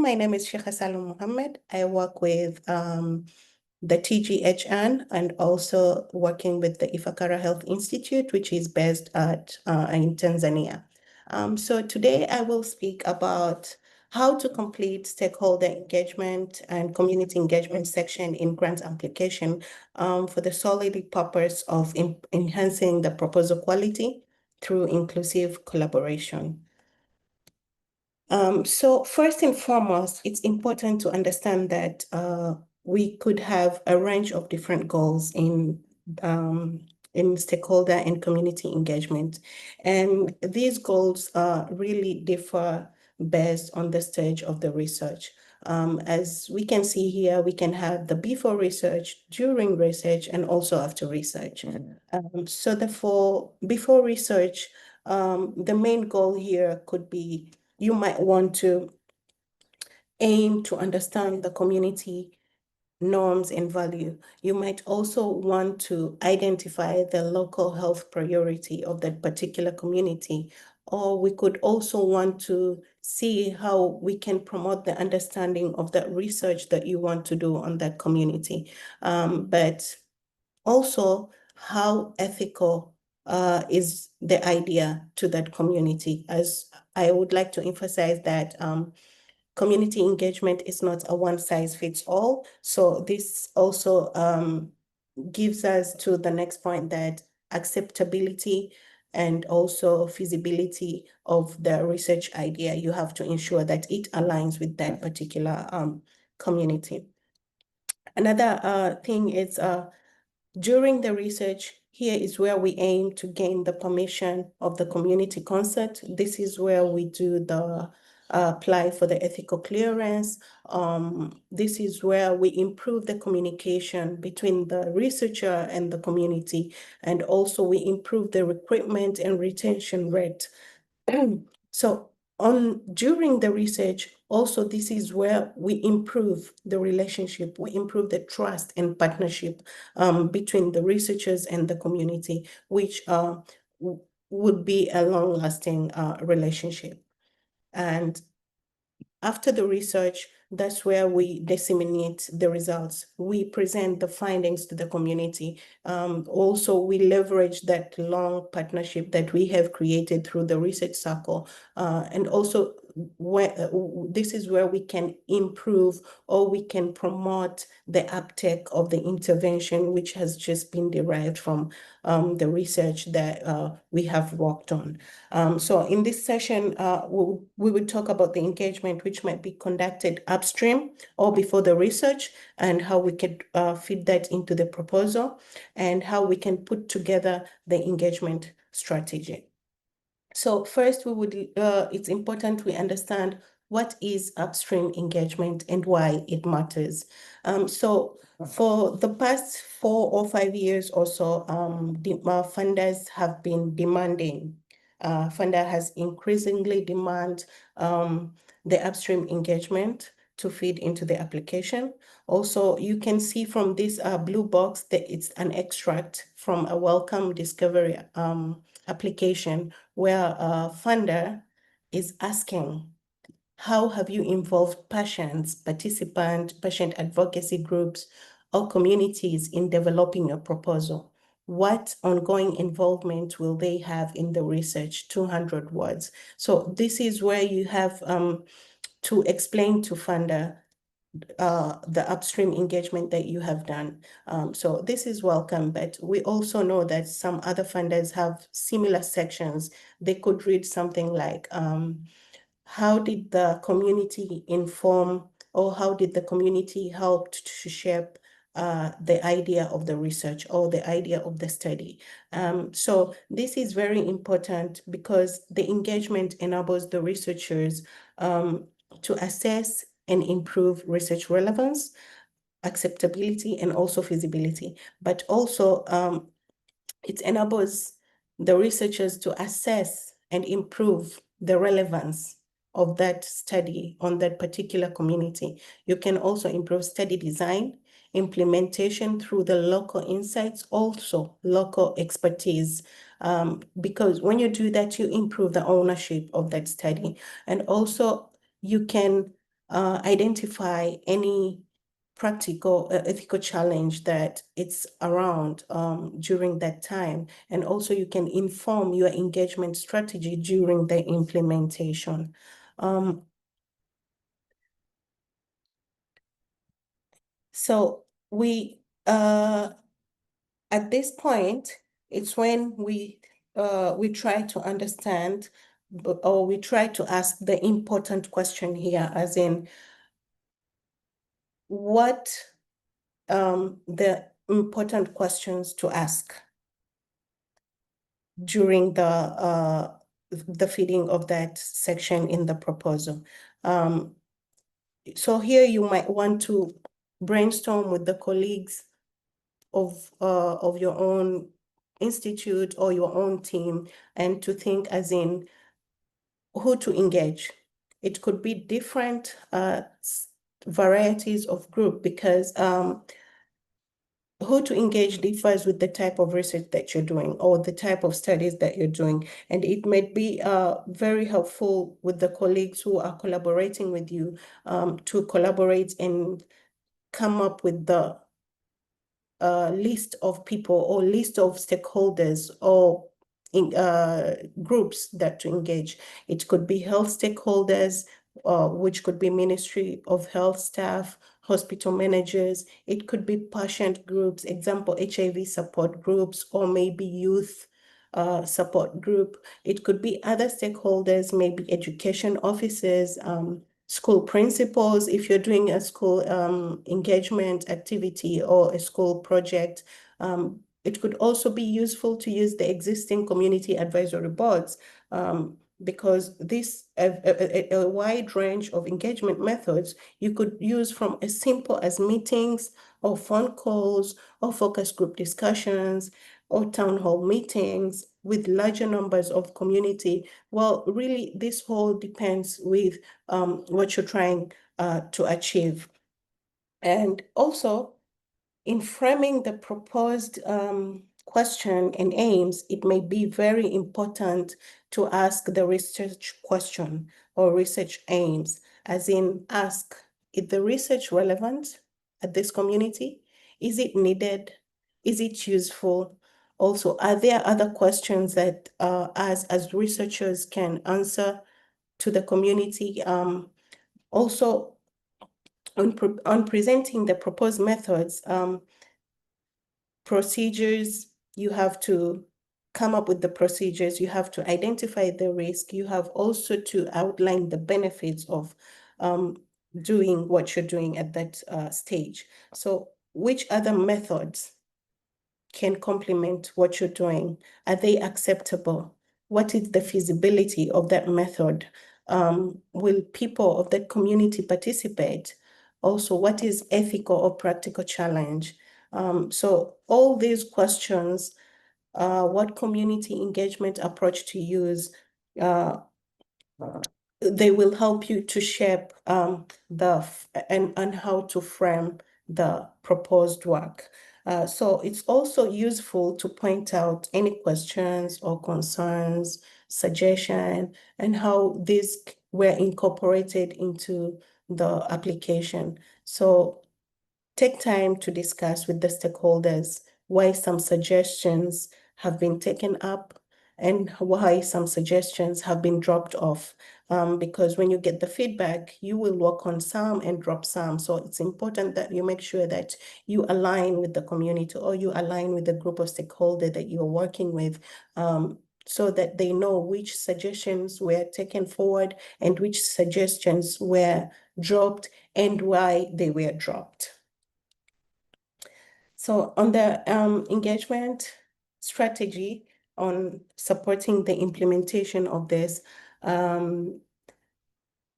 My name is Sheikha Mohamed. I work with the TGHN and also working with the Ifakara Health Institute, which is based in Tanzania. So today I will speak about how to complete stakeholder engagement and community engagement section in grant application for the solely purpose of enhancing the proposal quality through inclusive collaboration. So first and foremost, it's important to understand that we could have a range of different goals in stakeholder and community engagement. And these goals really differ based on the stage of the research. As we can see here, we can have the before research, during research, and also after research. So therefore, before research, the main goal here could be you might want to aim to understand the community norms and value. You might also want to identify the local health priority of that particular community. Or we could also want to see how we can promote the understanding of that research that you want to do on that community. But also how ethical is the idea to that community. As I would like to emphasize that community engagement is not a one-size-fits-all. So this also gives us to the next point that acceptability and also feasibility of the research idea, you have to ensure that it aligns with that particular community. Another thing is during the research, here is where we aim to gain the permission of the community consent. This is where we do the apply for the ethical clearance. This is where we improve the communication between the researcher and the community, and also we improve the recruitment and retention rate. So during the research, also this is where we improve the relationship, we improve the trust and partnership between the researchers and the community, which would be a long-lasting relationship. And after the research, that's where we disseminate the results. We present the findings to the community. Also, we leverage that long partnership that we have created through the research circle. And also, this is where we can improve or we can promote the uptake of the intervention, which has just been derived from the research that we have worked on. So in this session, we would talk about the engagement which might be conducted upstream or before the research, and how we could feed that into the proposal, and how we can put together the engagement strategy. So first, it's important we understand what is upstream engagement and why it matters. So for the past 4 or 5 years or so, funders have been demanding, funder has increasingly demand the upstream engagement to feed into the application. Also, you can see from this blue box that it's an extract from a Wellcome discovery application where a funder is asking, how have you involved patients, patient advocacy groups, or communities in developing your proposal? What ongoing involvement will they have in the research? 200 words. So this is where you have to explain to funder the upstream engagement that you have done. So this is welcome, but we also know that some other funders have similar sections. They could read something like, how did the community inform, or how did the community help to shape the idea of the research or the idea of the study? So this is very important because the engagement enables the researchers to assess and improve research relevance, acceptability, and also feasibility. But also it enables the researchers to assess and improve the relevance of that study on that particular community. You can also improve study design, implementation through the local insights, also local expertise, because when you do that, you improve the ownership of that study. And also you can identify any practical ethical challenge that it's around during that time. And also you can inform your engagement strategy during the implementation. So we at this point, it's when we try to understand or we try to ask the important question here, as in what the important questions to ask during the feeding of that section in the proposal. So here you might want to brainstorm with the colleagues of your own institute or your own team, and to think as in who to engage. It could be different varieties of group, because who to engage differs with the type of research that you're doing or the type of studies that you're doing. And it might be very helpful with the colleagues who are collaborating with you to collaborate and come up with the list of people or list of stakeholders or groups that to engage. It could be health stakeholders, which could be Ministry of Health staff, hospital managers. It could be patient groups, example, HIV support groups, or maybe youth support group. It could be other stakeholders, maybe education officers, school principals, if you're doing a school engagement activity or a school project. It could also be useful to use the existing community advisory boards, because this a wide range of engagement methods you could use, from as simple as meetings or phone calls or focus group discussions or town hall meetings with larger numbers of community. Well, really, this whole depends with what you're trying to achieve. And also, in framing the proposed question and aims, it may be very important to ask the research question or research aims, as in ask, is the research relevant at this community? Is it needed? Is it useful? Also, are there other questions that as researchers can answer to the community? Also, on presenting the proposed methods, procedures, you have to come up with the procedures, you have to identify the risk, you have also to outline the benefits of doing what you're doing at that stage. So which other methods can complement what you're doing? Are they acceptable? What is the feasibility of that method? Will people of that community participate? Also, what is ethical or practical challenge? So all these questions, what community engagement approach to use, they will help you to shape and how to frame the proposed work. So it's also useful to point out any questions or concerns, suggestion, and how these were incorporated into the application. So take time to discuss with the stakeholders why some suggestions have been taken up and why some suggestions have been dropped off. Because when you get the feedback, you will work on some and drop some. So it's important that you make sure that you align with the community or you align with the group of stakeholders that you're working with, so that they know which suggestions were taken forward and which suggestions were dropped and why they were dropped. So on the engagement strategy on supporting the implementation of this,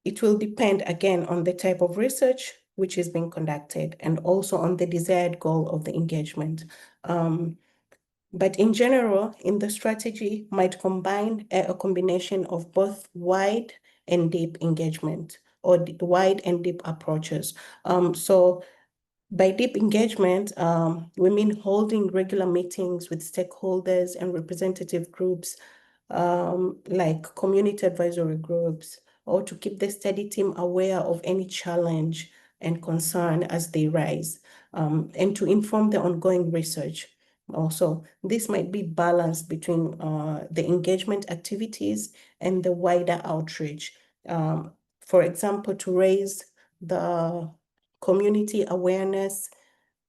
it will depend again on the type of research which is being conducted and also on the desired goal of the engagement. But in general, in the strategy might combine a combination of both wide and deep engagement or wide and deep approaches. So by deep engagement, we mean holding regular meetings with stakeholders and representative groups, like community advisory groups or to keep the study team aware of any challenge and concern as they rise, and to inform the ongoing research. Also, this might be balanced between the engagement activities and the wider outreach. For example, to raise the community awareness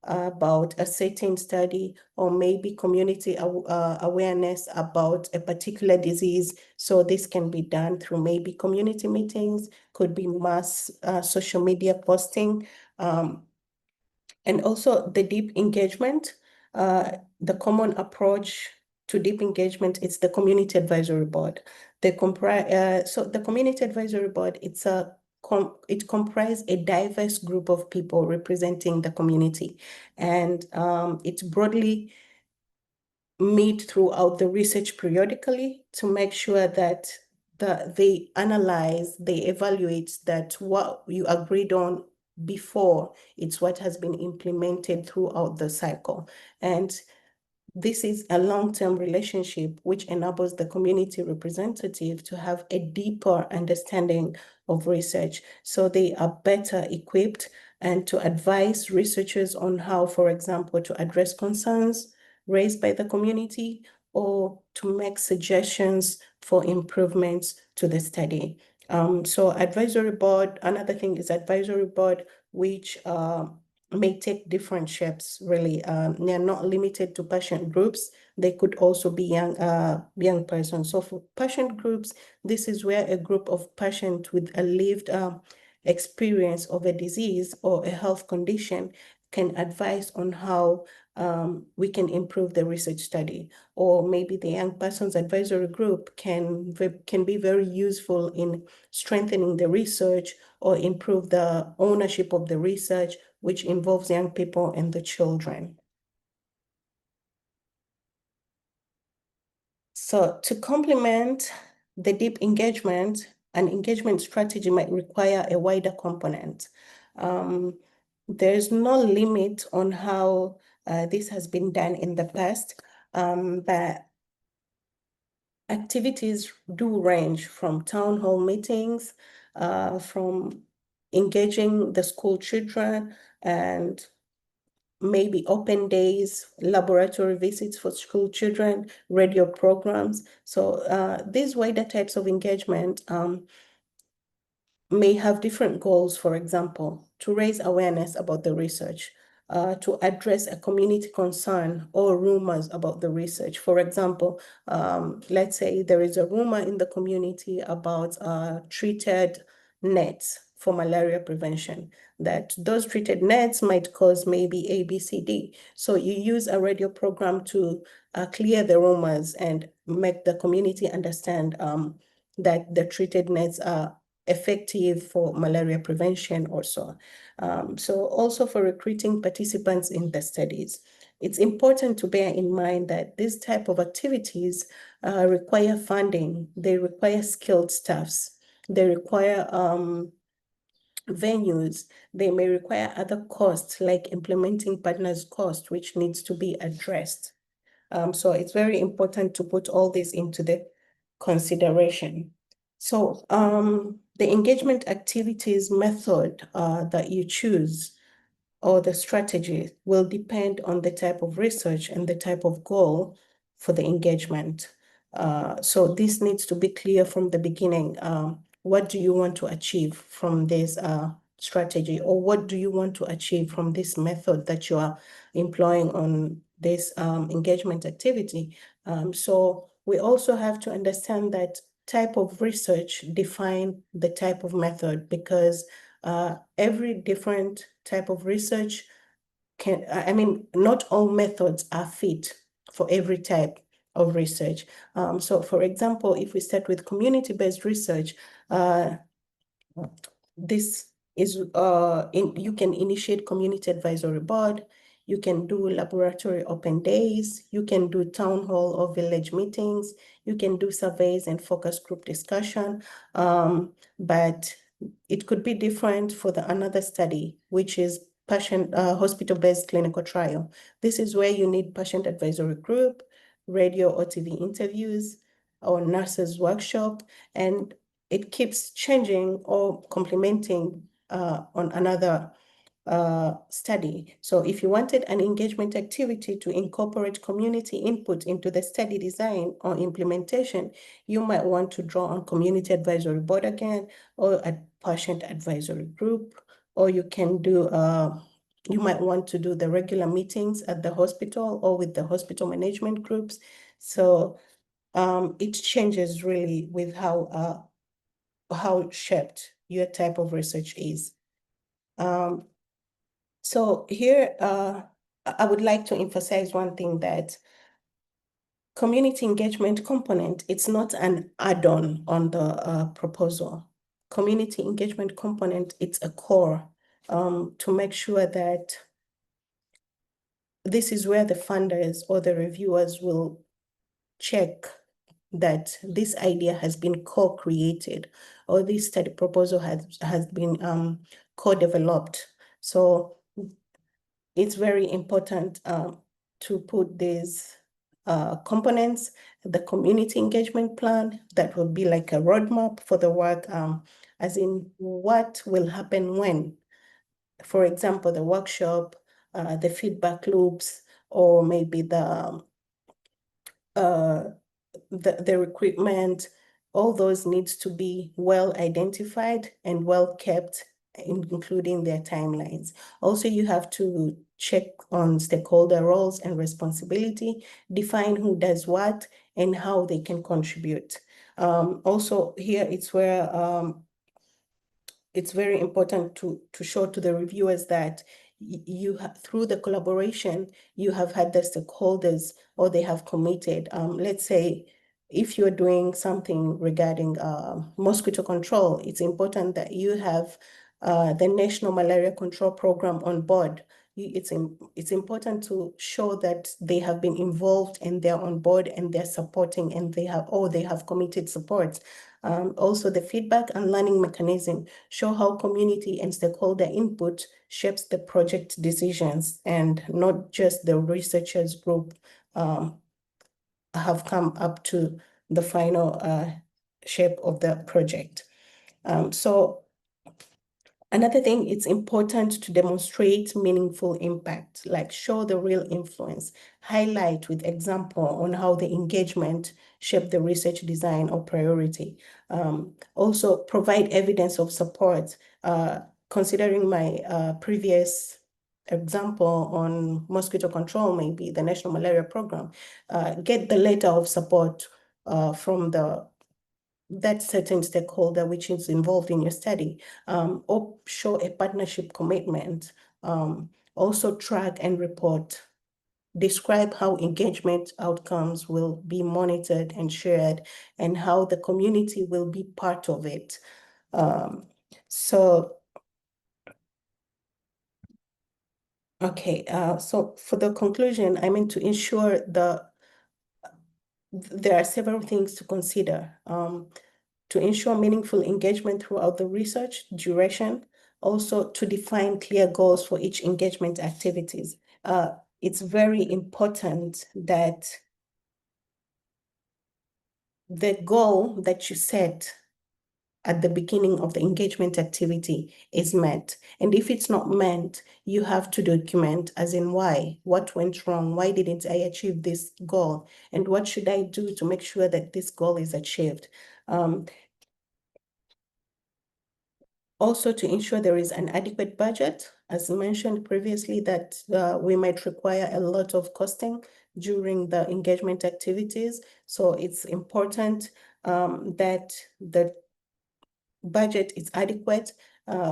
about a certain study, or maybe community awareness about a particular disease. So this can be done through maybe community meetings, could be mass social media posting, and also the deep engagement. The common approach to deep engagement is the community advisory board. So the community advisory board, it comprises a diverse group of people representing the community, and it's broadly meet throughout the research periodically to make sure that they analyze, they evaluate that what you agreed on before, it's what has been implemented throughout the cycle. And this is a long-term relationship which enables the community representative to have a deeper understanding of research, so they are better equipped and to advise researchers on how, for example, to address concerns raised by the community, or to make suggestions for improvements to the study. So advisory board, another thing is advisory board, which may take different shapes, really. They're not limited to patient groups. They could also be young persons. So for patient groups, this is where a group of patients with a lived experience of a disease or a health condition can advise on how we can improve the research study. Or maybe the young persons advisory group can be very useful in strengthening the research or improve the ownership of the research, which involves young people and the children. So to complement the deep engagement, an engagement strategy might require a wider component. There's no limit on how this has been done in the past, but activities do range from town hall meetings, from engaging the school children, and maybe open days, laboratory visits for school children, radio programs. So these wider types of engagement may have different goals, for example, to raise awareness about the research, to address a community concern or rumors about the research. For example, let's say there is a rumor in the community about treated nets for malaria prevention, that those treated nets might cause maybe A, B, C, D. So you use a radio program to clear the rumors and make the community understand that the treated nets are effective for malaria prevention also. So also for recruiting participants in the studies. It's important to bear in mind that these type of activities require funding, they require skilled staffs, they require venues, they may require other costs like implementing partners cost, which needs to be addressed. So it's very important to put all this into the consideration. So the engagement activities method that you choose, or the strategy, will depend on the type of research and the type of goal for the engagement. So this needs to be clear from the beginning. What do you want to achieve from this strategy, or what do you want to achieve from this method that you are employing on this engagement activity? So we also have to understand that type of research define the type of method, because every different type of research not all methods are fit for every type of research. So for example, if we start with community-based research, this is you can initiate community advisory board, you can do laboratory open days, you can do town hall or village meetings, you can do surveys and focus group discussion, but it could be different for another study, which is hospital-based clinical trial. This is where you need patient advisory group, radio or TV interviews, or nurses workshop, and it keeps changing or complementing on another study. So if you wanted an engagement activity to incorporate community input into the study design or implementation, you might want to draw on community advisory board again, or a patient advisory group, or you can do, you might want to do the regular meetings at the hospital or with the hospital management groups. So it changes really with how shaped your type of research is. So here, I would like to emphasize one thing, that community engagement component, it's not an add-on on the proposal. Community engagement component, it's a core to make sure that this is where the funders or the reviewers will check that this idea has been co-created, or this study proposal has been co-developed. So it's very important to put these components, the community engagement plan, that will be like a roadmap for the work, as in what will happen when. For example, the workshop, the feedback loops, or maybe the recruitment, all those needs to be well identified and well kept, including their timelines. Also, you have to check on stakeholder roles and responsibility, define who does what and how they can contribute. Also here, it's where it's very important to show to the reviewers that through the collaboration, you have had the stakeholders, or they have committed. Let's say if you're doing something regarding mosquito control, it's important that you have the National Malaria Control Program on board. It's important to show that they have been involved and they're on board and they're supporting, and they have committed support. Also, the feedback and learning mechanism show how community and stakeholder input shapes the project decisions, and not just the researchers group have come up to the final shape of the project. So another thing, it's important to demonstrate meaningful impact, like show the real influence, highlight with example on how the engagement shaped the research design or priority. Also provide evidence of support. Considering my previous example on mosquito control, maybe the National Malaria Program, get the letter of support from that certain stakeholder which is involved in your study, or show a partnership commitment. Also track and report. Describe how engagement outcomes will be monitored and shared, and how the community will be part of it. Okay, so for the conclusion, I mean, to ensure there are several things to consider. To ensure meaningful engagement throughout the research duration, also to define clear goals for each engagement activities. It's very important that the goal that you set at the beginning of the engagement activity is met. And if it's not met, you have to document, as in why, what went wrong, why didn't I achieve this goal, and what should I do to make sure that this goal is achieved. Also, to ensure there is an adequate budget, as mentioned previously, that we might require a lot of costing during the engagement activities. So it's important that the budget is adequate.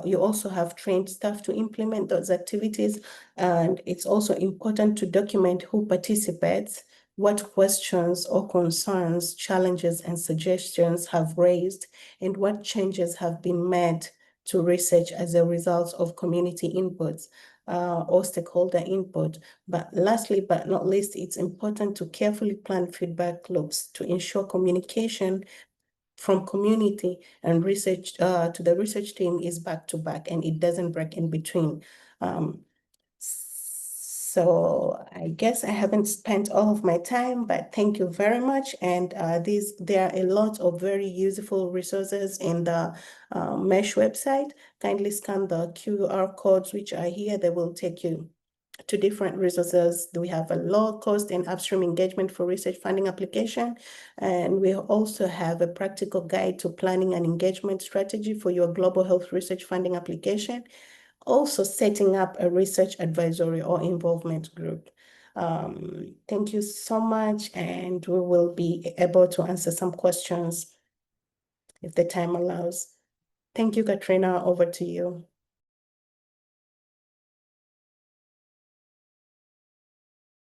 You also have trained staff to implement those activities. And it's also important to document who participates, what questions or concerns, challenges, and suggestions have raised, and what changes have been made to research as a result of community inputs or stakeholder input. But lastly, but not least, it's important to carefully plan feedback loops to ensure communication from community and research to the research team is back to back, and it doesn't break in between. So I guess I haven't spent all of my time, but thank you very much. And there are a lot of very useful resources in the MESH website. Kindly scan the QR codes which are here. They will take you to different resources. We have a low cost and upstream engagement for research funding application. And we also have a practical guide to planning an engagement strategy for your global health research funding application. Also setting up a research advisory or involvement group. Thank you so much, and we will be able to answer some questions if the time allows. Thank you, Katrina. Over to you.